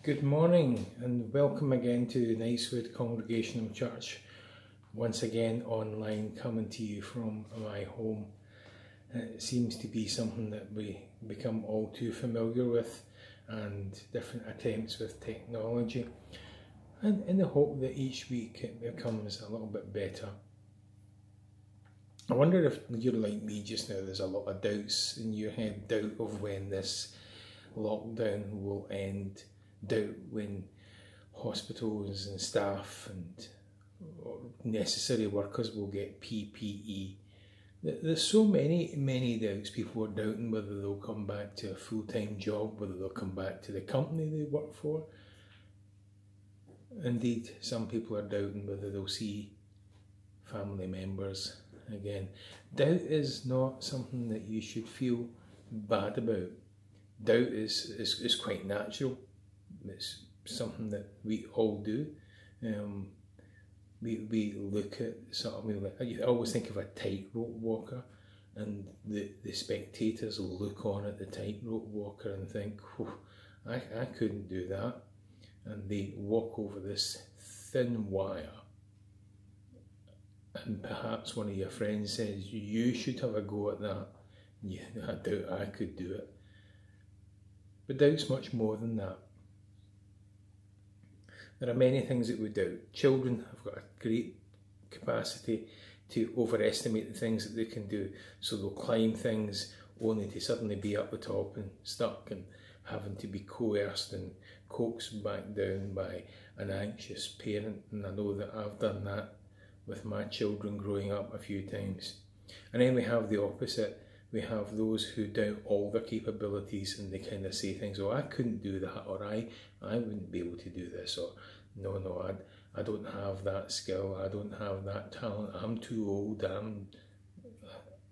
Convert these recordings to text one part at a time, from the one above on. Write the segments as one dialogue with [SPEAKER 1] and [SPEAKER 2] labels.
[SPEAKER 1] Good morning and welcome again to Niceswood Congregational Church, once again online, coming to you from my home. It seems to be something that we become all too familiar with, and different attempts with technology, and in the hope that each week it becomes a little bit better. I wonder if you're like me just now. There's a lot of doubts in your head, doubt of when this lockdown will end, doubt when hospitals and staff and necessary workers will get PPE. There's so many doubts. People are doubting whether they'll come back to a full-time job, whether they'll come back to the company they work for. Indeed, some people are doubting whether they'll see family members again. Doubt is not something that you should feel bad about. Doubt is quite natural. It's something that we all do. We look at I always think of a tightrope walker, and the spectators look on at the tightrope walker and think, I couldn't do that. And they walk over this thin wire, and perhaps one of your friends says, you should have a go at that. Yeah, I doubt I could do it. But doubt's much more than that. There are many things that we doubt. Children have got a great capacity to overestimate the things that they can do, so they'll climb things only to suddenly be up the top and stuck and having to be coerced and coaxed back down by an anxious parent. And I know that I've done that with my children growing up a few times. And then we have the opposite. We have those who doubt all their capabilities, and they kind of say things, oh, I couldn't do that, or I wouldn't be able to do this, or no, I don't have that skill, I don't have that talent, I'm too old, I'm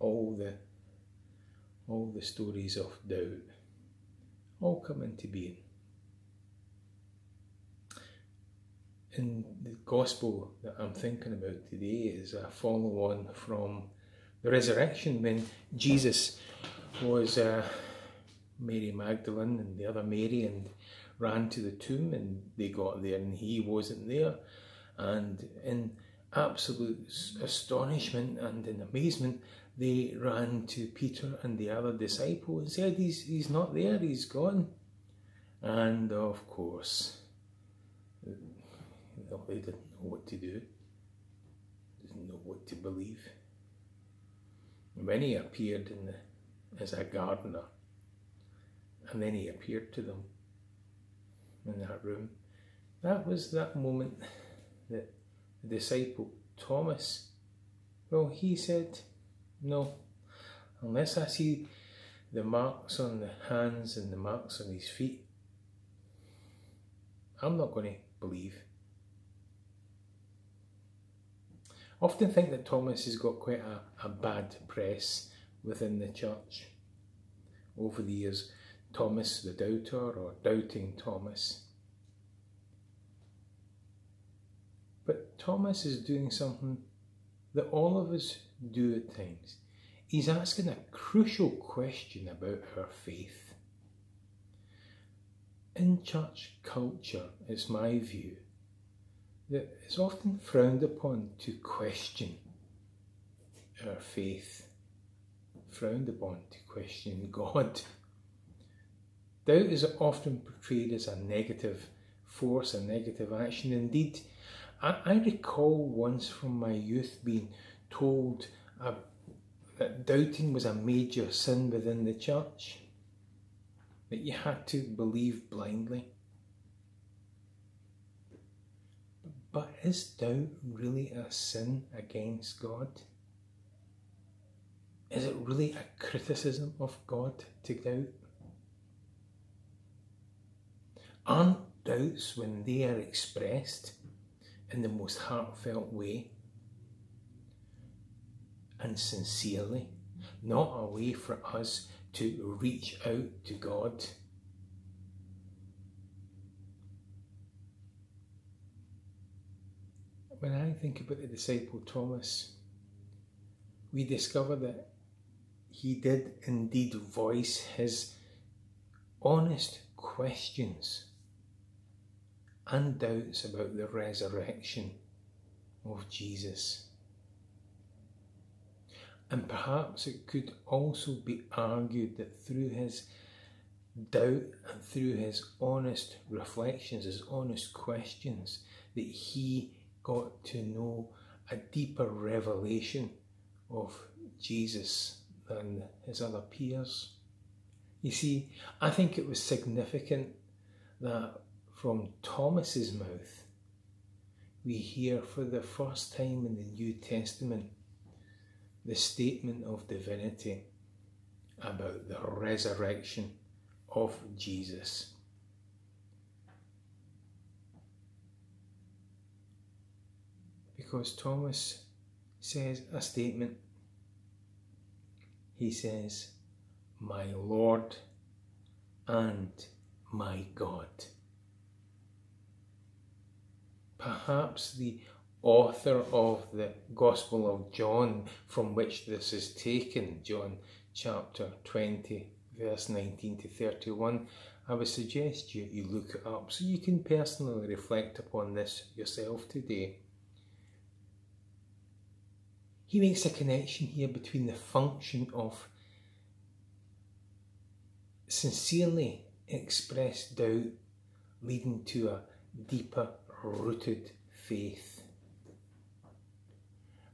[SPEAKER 1] all the stories of doubt all come into being. And the gospel that I'm thinking about today is a follow on from the resurrection, when Jesus was Mary Magdalene and the other Mary, and ran to the tomb, and they got there and he wasn't there, and in absolute astonishment and in amazement they ran to Peter and the other disciple and said, he's not there, he's gone. And of course they didn't know what to do, didn't know what to believe. When he appeared as a gardener, and then he appeared to them in that room, that was that moment that the disciple Thomas, well, he said, no, unless I see the marks on the hands and the marks on his feet, I'm not going to believe. I often think that Thomas has got quite a bad press within the church over the years. Thomas the doubter, or doubting Thomas. But Thomas is doing something that all of us do at times. He's asking a crucial question about our faith. In church culture, it's my view that it's often frowned upon to question our faith, frowned upon to question God. Doubt is often portrayed as a negative force, a negative action. Indeed, I recall once from my youth being told that doubting was a major sin within the church, that you had to believe blindly. But is doubt really a sin against God? Is it really a criticism of God to doubt? Aren't doubts, when they are expressed in the most heartfelt way and sincerely, not a way for us to reach out to God? When I think about the disciple Thomas, we discover that he did indeed voice his honest questions and doubts about the resurrection of Jesus. And perhaps it could also be argued that through his doubt and through his honest reflections, his honest questions, that he got to know a deeper revelation of Jesus than his other peers. You see, I think it was significant that from Thomas's mouth we hear for the first time in the New Testament the statement of divinity about the resurrection of Jesus. Because Thomas says a statement. He says, "My Lord and my God." Perhaps the author of the Gospel of John, from which this is taken, John chapter 20, verse 19 to 31, I would suggest you look it up so you can personally reflect upon this yourself today. He makes a connection here between the function of sincerely expressed doubt leading to a deeper rooted faith.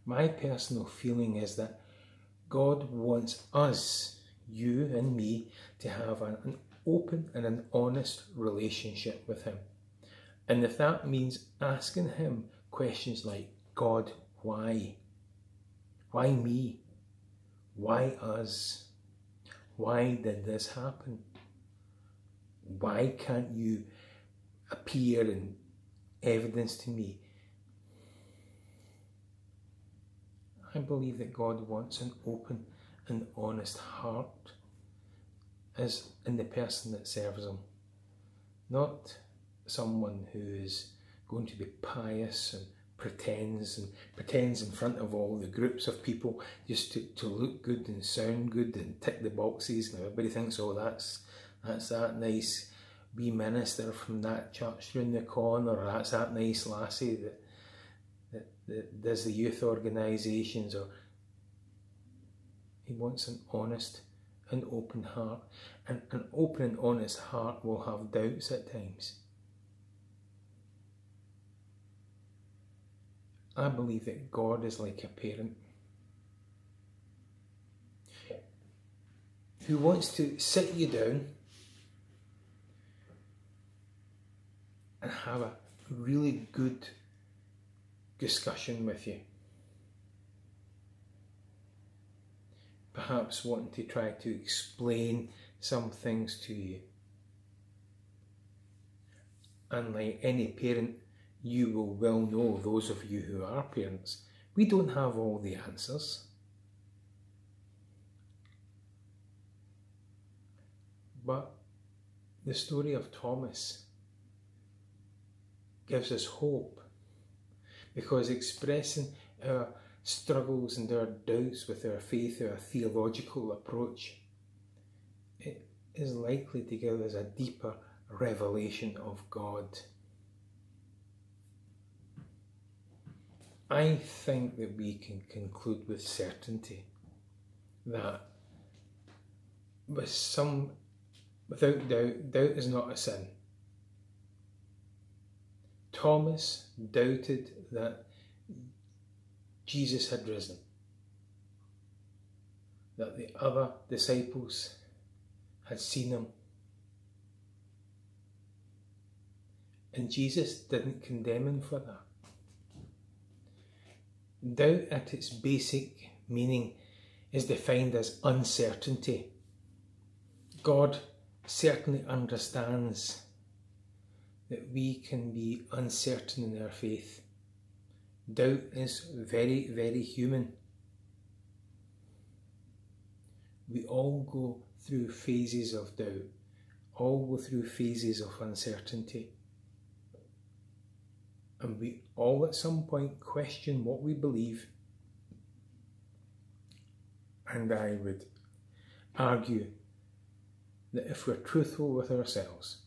[SPEAKER 1] My personal feeling is that God wants us, you and me, to have an open and an honest relationship with him. And if that means asking him questions like, God, why? Why me? Why us? Why did this happen? Why can't you appear in evidence to me? I believe that God wants an open and honest heart as in the person that serves him. Not someone who is going to be pious and pretends in front of all the groups of people just to look good and sound good and tick the boxes, and everybody thinks, oh, that's that nice wee minister from that church round the corner, or that's that nice lassie that does the youth organisations. Or he wants an honest and open heart, and an open and honest heart will have doubts at times. I believe that God is like a parent who wants to sit you down and have a really good discussion with you. Perhaps wanting to try to explain some things to you. And like any parent, you will well know, those of you who are parents, we don't have all the answers. But the story of Thomas gives us hope, because expressing our struggles and our doubts with our faith, our theological approach, it is likely to give us a deeper revelation of God. I think that we can conclude with certainty that without doubt, doubt is not a sin. Thomas doubted that Jesus had risen, that the other disciples had seen him. And Jesus didn't condemn him for that. Doubt at its basic meaning is defined as uncertainty. God certainly understands that we can be uncertain in our faith. Doubt is very, very human. We all go through phases of doubt, all go through phases of uncertainty. And we all at some point question what we believe. And I would argue that if we're truthful with ourselves,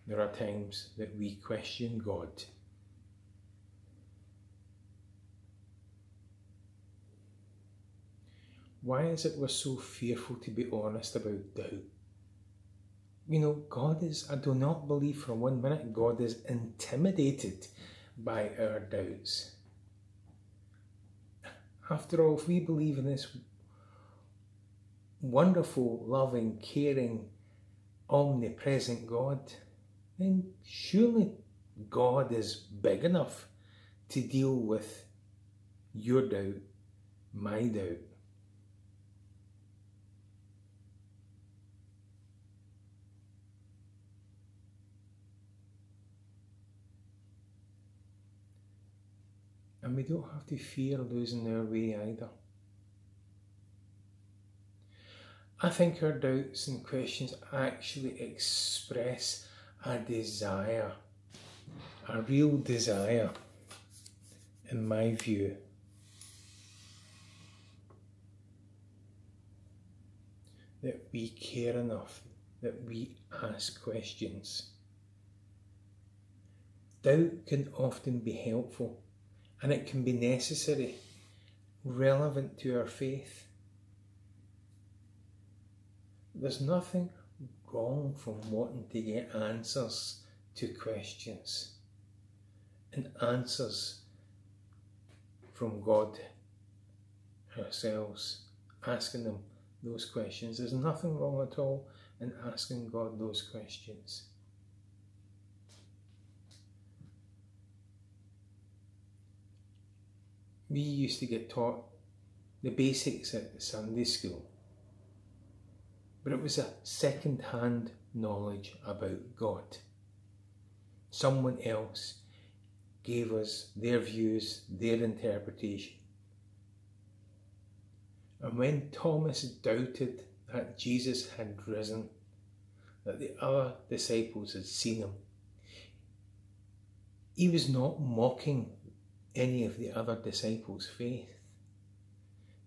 [SPEAKER 1] There are times that we question God. Why is it we're so fearful to be honest about doubt? You know, I do not believe for 1 minute God is intimidated by our doubts. After all, if we believe in this wonderful, loving, caring, omnipresent God, then surely God is big enough to deal with your doubt, my doubt. And we don't have to fear losing our way either. I think our doubts and questions actually express a desire, a real desire, in my view, that we care enough, that we ask questions. Doubt can often be helpful, and it can be necessary, relevant to our faith. There's nothing wrong from wanting to get answers to questions, and answers from God ourselves, asking them those questions. There's nothing wrong at all in asking God those questions. We used to get taught the basics at Sunday school, but it was a second-hand knowledge about God. Someone else gave us their views, their interpretation. And when Thomas doubted that Jesus had risen, that the other disciples had seen him, he was not mocking any of the other disciples' faith.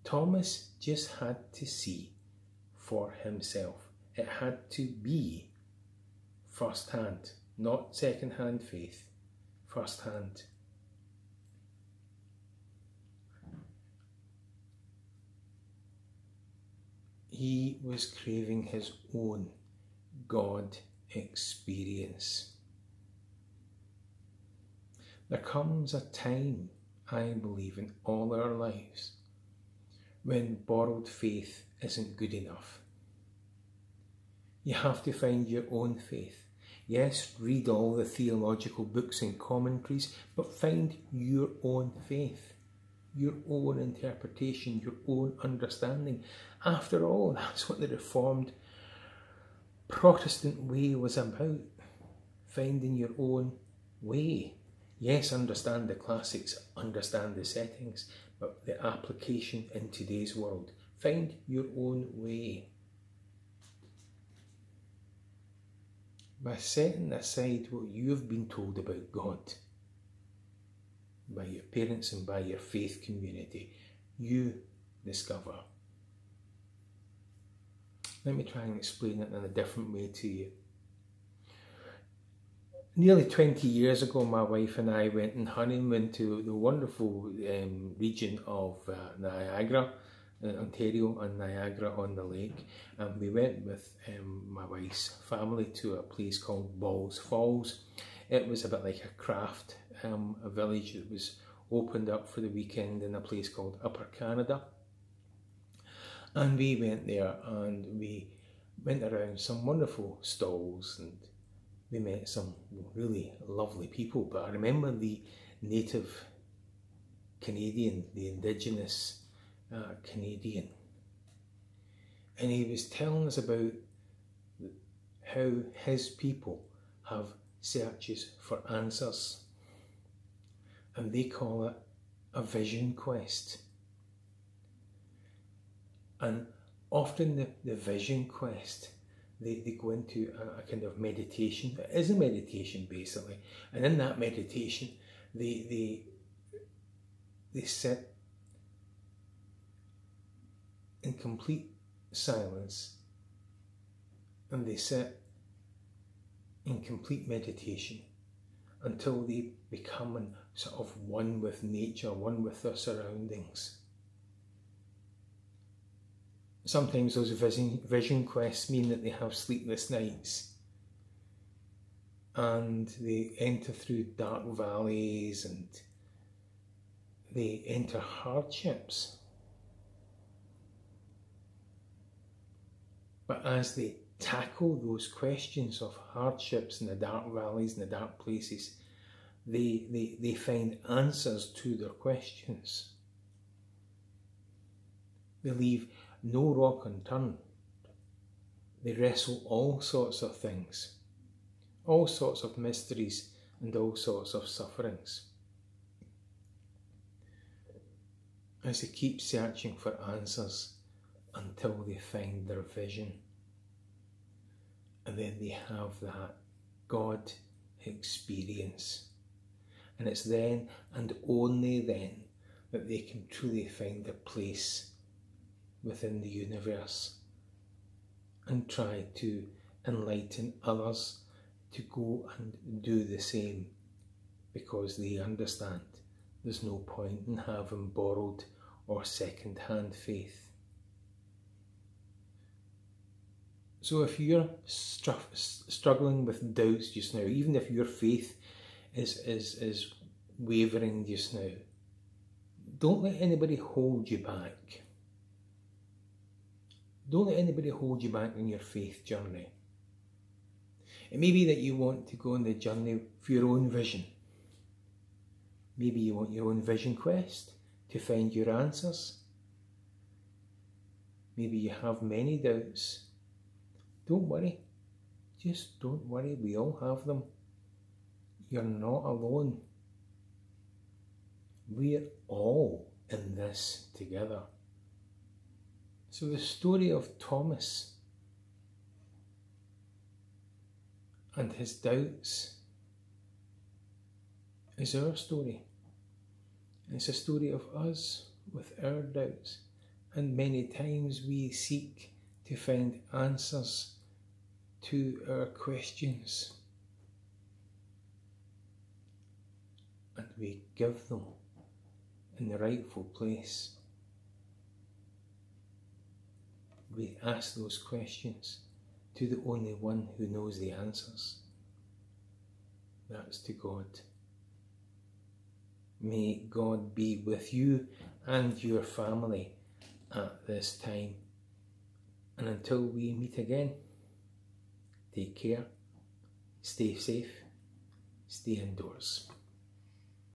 [SPEAKER 1] Thomas just had to see for himself. It had to be first-hand, not second-hand faith, first-hand. He was craving his own God experience. There comes a time, I believe, in all our lives when borrowed faith isn't good enough. You have to find your own faith. Yes, read all the theological books and commentaries, but find your own faith, your own interpretation, your own understanding. After all, that's what the Reformed Protestant way was about, finding your own way. Yes, understand the classics, understand the settings, but the application in today's world. Find your own way. By setting aside what you've been told about God, by your parents and by your faith community, you discover. Let me try and explain it in a different way to you. Nearly 20 years ago, my wife and I went on honeymoon to the wonderful region of Niagara, Ontario, and Niagara-on-the-Lake. And we went with my wife's family to a place called Balls Falls. It was a bit like a craft a village that was opened up for the weekend in a place called Upper Canada. And we went there and we went around some wonderful stalls and we met some really lovely people. But I remember the native Canadian, the Indigenous Canadian, and he was telling us about how his people have searches for answers, and they call it a vision quest. And often the vision quest, they go into a kind of meditation. It is a meditation basically, and in that meditation they sit in complete silence, and they sit in complete meditation until they become sort of one with nature, one with their surroundings. Sometimes those vision quests mean that they have sleepless nights and they enter through dark valleys and they enter hardships. But as they tackle those questions of hardships in the dark valleys and the dark places, they find answers to their questions. They leave no rock unturned. They wrestle all sorts of things, all sorts of mysteries and all sorts of sufferings. As they keep searching for answers until they find their vision. And then they have that God experience. And it's then and only then that they can truly find their place within the universe and try to enlighten others to go and do the same, because they understand there's no point in having borrowed or second-hand faith. So if you're struggling with doubts just now, even if your faith is wavering just now, don't let anybody hold you back. Don't let anybody hold you back in your faith journey. It may be that you want to go on the journey for your own vision. Maybe you want your own vision quest to find your answers. Maybe you have many doubts. Don't worry. Just don't worry. We all have them. You're not alone. We're all in this together. So the story of Thomas and his doubts is our story. It's a story of us with our doubts, and many times we seek to find answers to our questions, and we give them in the rightful place. We ask those questions to the only one who knows the answers. That's to God. May God be with you and your family at this time. And until we meet again, take care, stay safe, stay indoors.